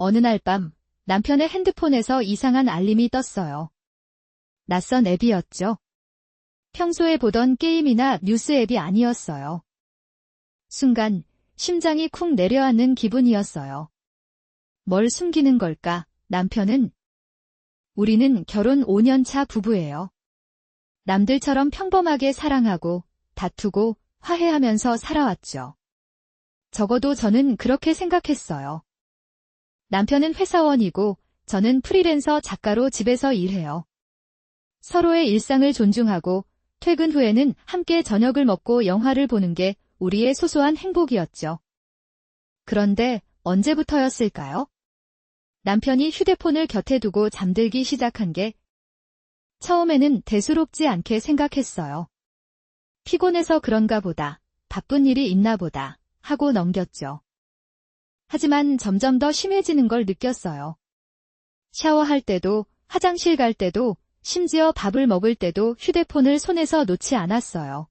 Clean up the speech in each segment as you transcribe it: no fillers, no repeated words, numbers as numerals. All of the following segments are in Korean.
어느 날 밤 남편의 핸드폰에서 이상한 알림이 떴어요. 낯선 앱이었죠. 평소에 보던 게임이나 뉴스 앱이 아니었어요. 순간 심장이 쿵 내려앉는 기분이었어요. 뭘 숨기는 걸까, 남편은? 우리는 결혼 5년 차 부부예요. 남들처럼 평범하게 사랑하고 다투고 화해하면서 살아왔죠. 적어도 저는 그렇게 생각했어요. 남편은 회사원이고 저는 프리랜서 작가로 집에서 일해요. 서로의 일상을 존중하고 퇴근 후에는 함께 저녁을 먹고 영화를 보는 게 우리의 소소한 행복이었죠. 그런데 언제부터였을까요? 남편이 휴대폰을 곁에 두고 잠들기 시작한 게 처음에는 대수롭지 않게 생각했어요. 피곤해서 그런가 보다, 바쁜 일이 있나 보다 하고 넘겼죠. 하지만 점점 더 심해지는 걸 느꼈어요. 샤워할 때도, 화장실 갈 때도, 심지어 밥을 먹을 때도 휴대폰을 손에서 놓지 않았어요.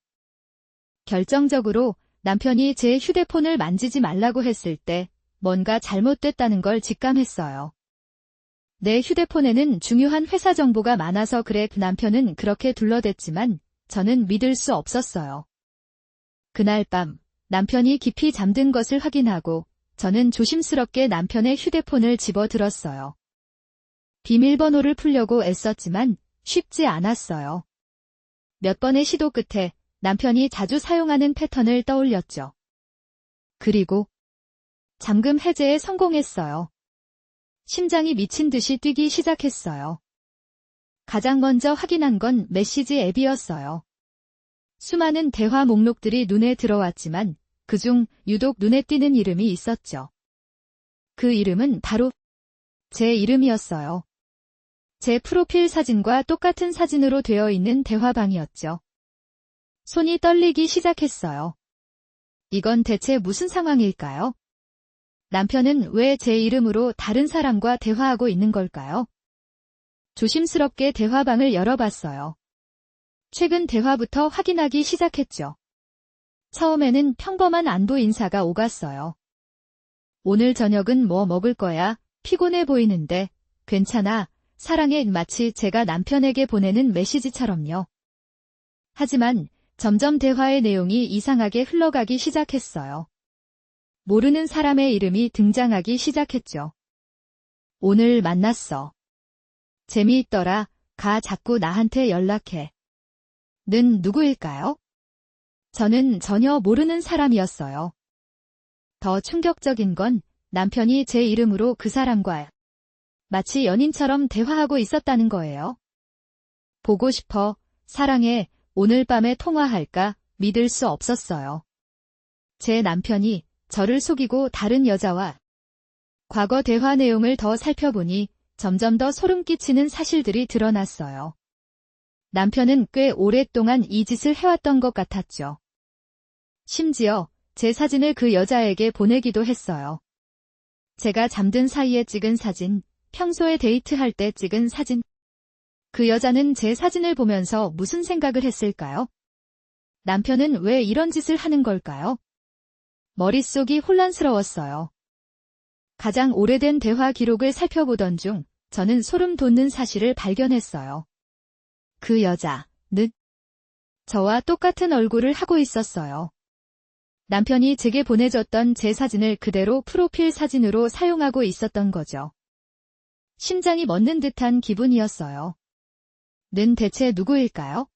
결정적으로 남편이 제 휴대폰을 만지지 말라고 했을 때 뭔가 잘못됐다는 걸 직감했어요. 내 휴대폰에는 중요한 회사 정보가 많아서 그래. 남편은 그렇게 둘러댔지만 저는 믿을 수 없었어요. 그날 밤 남편이 깊이 잠든 것을 확인하고 저는 조심스럽게 남편의 휴대폰을 집어들었어요. 비밀번호를 풀려고 애썼지만 쉽지 않았어요. 몇 번의 시도 끝에 남편이 자주 사용하는 패턴을 떠올렸죠. 그리고 잠금 해제에 성공했어요. 심장이 미친 듯이 뛰기 시작했어요. 가장 먼저 확인한 건 메시지 앱이었어요. 수많은 대화 목록들이 눈에 들어왔지만 그중 유독 눈에 띄는 이름이 있었죠. 그 이름은 바로 제 이름이었어요. 제 프로필 사진과 똑같은 사진으로 되어 있는 대화방이었죠. 손이 떨리기 시작했어요. 이건 대체 무슨 상황일까요? 남편은 왜 제 이름으로 다른 사람과 대화하고 있는 걸까요? 조심스럽게 대화방을 열어봤어요. 최근 대화부터 확인하기 시작했죠. 처음에는 평범한 안부 인사가 오갔어요. 오늘 저녁은 뭐 먹을 거야? 피곤해 보이는데 괜찮아? 사랑해. 마치 제가 남편에게 보내는 메시지처럼요. 하지만 점점 대화의 내용이 이상하게 흘러가기 시작했어요. 모르는 사람의 이름이 등장하기 시작했죠. 오늘 만났어. 재미있더라. 가 자꾸 나한테 연락해. 는 누구일까요? 저는 전혀 모르는 사람이었어요. 더 충격적인 건 남편이 제 이름으로 그 사람과 마치 연인처럼 대화하고 있었다는 거예요. 보고 싶어, 사랑해, 오늘 밤에 통화할까? 믿을 수 없었어요. 제 남편이 저를 속이고 다른 여자와 과거 대화 내용을 더 살펴보니 점점 더 소름 끼치는 사실들이 드러났어요. 남편은 꽤 오랫동안 이 짓을 해왔던 것 같았죠. 심지어 제 사진을 그 여자에게 보내기도 했어요. 제가 잠든 사이에 찍은 사진, 평소에 데이트할 때 찍은 사진. 그 여자는 제 사진을 보면서 무슨 생각을 했을까요? 남편은 왜 이런 짓을 하는 걸까요? 머릿속이 혼란스러웠어요. 가장 오래된 대화 기록을 살펴보던 중 저는 소름 돋는 사실을 발견했어요. 그 여자는 저와 똑같은 얼굴을 하고 있었어요. 남편이 제게 보내줬던 제 사진을 그대로 프로필 사진으로 사용하고 있었던 거죠. 심장이 멎는 듯한 기분이었어요. 는 대체 누구일까요?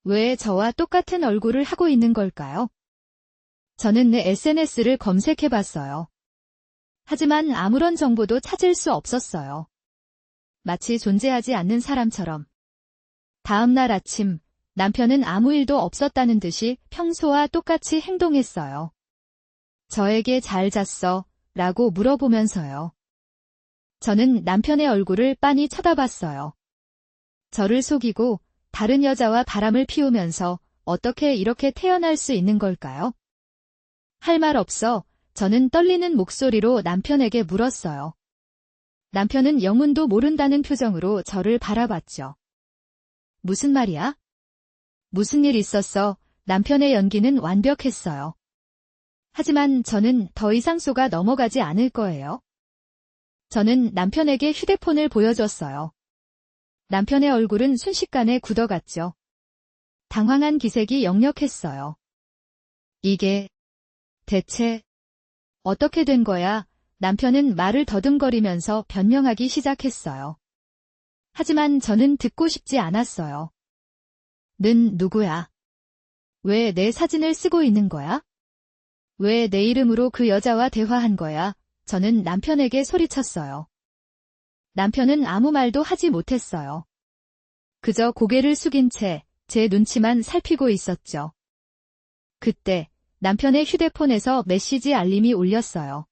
왜 저와 똑같은 얼굴을 하고 있는 걸까요? 저는 내 SNS를 검색해봤어요. 하지만 아무런 정보도 찾을 수 없었어요. 마치 존재하지 않는 사람처럼. 다음 날 아침, 남편은 아무 일도 없었다는 듯이 평소와 똑같이 행동했어요. 저에게 잘 잤어? 라고 물어보면서요. 저는 남편의 얼굴을 빤히 쳐다봤어요. 저를 속이고 다른 여자와 바람을 피우면서 어떻게 이렇게 태어날 수 있는 걸까요? 할 말 없어 저는 떨리는 목소리로 남편에게 물었어요. 남편은 영문도 모른다는 표정으로 저를 바라봤죠. 무슨 말이야? 무슨 일 있었어? 남편의 연기는 완벽했어요. 하지만 저는 더 이상 속아 넘어가지 않을 거예요. 저는 남편에게 휴대폰을 보여줬어요. 남편의 얼굴은 순식간에 굳어갔죠. 당황한 기색이 역력했어요. 이게 대체 어떻게 된 거야? 남편은 말을 더듬거리면서 변명하기 시작했어요. 하지만 저는 듣고 싶지 않았어요. 는 누구야? 왜 내 사진을 쓰고 있는 거야? 왜 내 이름으로 그 여자와 대화한 거야? 저는 남편에게 소리쳤어요. 남편은 아무 말도 하지 못했어요. 그저 고개를 숙인 채 제 눈치만 살피고 있었죠. 그때 남편의 휴대폰에서 메시지 알림이 울렸어요.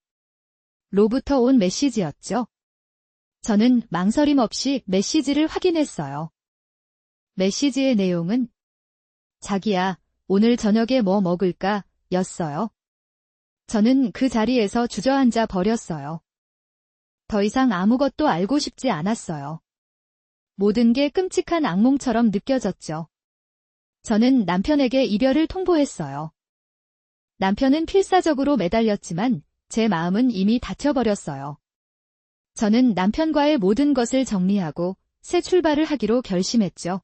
로부터 온 메시지였죠. 저는 망설임 없이 메시지를 확인했어요. 메시지의 내용은 자기야, 오늘 저녁에 뭐 먹을까? 였어요. 저는 그 자리에서 주저앉아 버렸어요. 더 이상 아무것도 알고 싶지 않았어요. 모든 게 끔찍한 악몽처럼 느껴졌죠. 저는 남편에게 이별을 통보했어요. 남편은 필사적으로 매달렸지만 제 마음은 이미 닫혀버렸어요. 저는 남편과의 모든 것을 정리하고 새 출발을 하기로 결심했죠.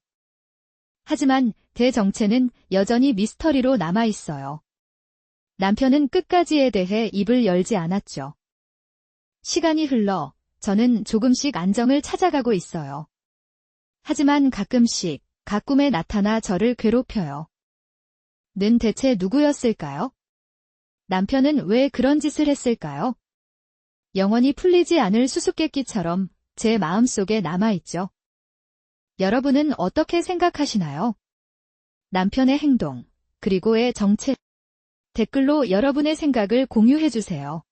하지만 대정체는 여전히 미스터리로 남아있어요. 남편은 끝까지에 대해 입을 열지 않았죠. 시간이 흘러 저는 조금씩 안정을 찾아가고 있어요. 하지만 가끔씩 가꿈에 나타나 저를 괴롭혀요. 는 대체 누구였을까요? 남편은 왜 그런 짓을 했을까요? 영원히 풀리지 않을 수수께끼처럼 제 마음속에 남아있죠. 여러분은 어떻게 생각하시나요? 남편의 행동, 그리고 의 정체. 댓글로 여러분의 생각을 공유해주세요.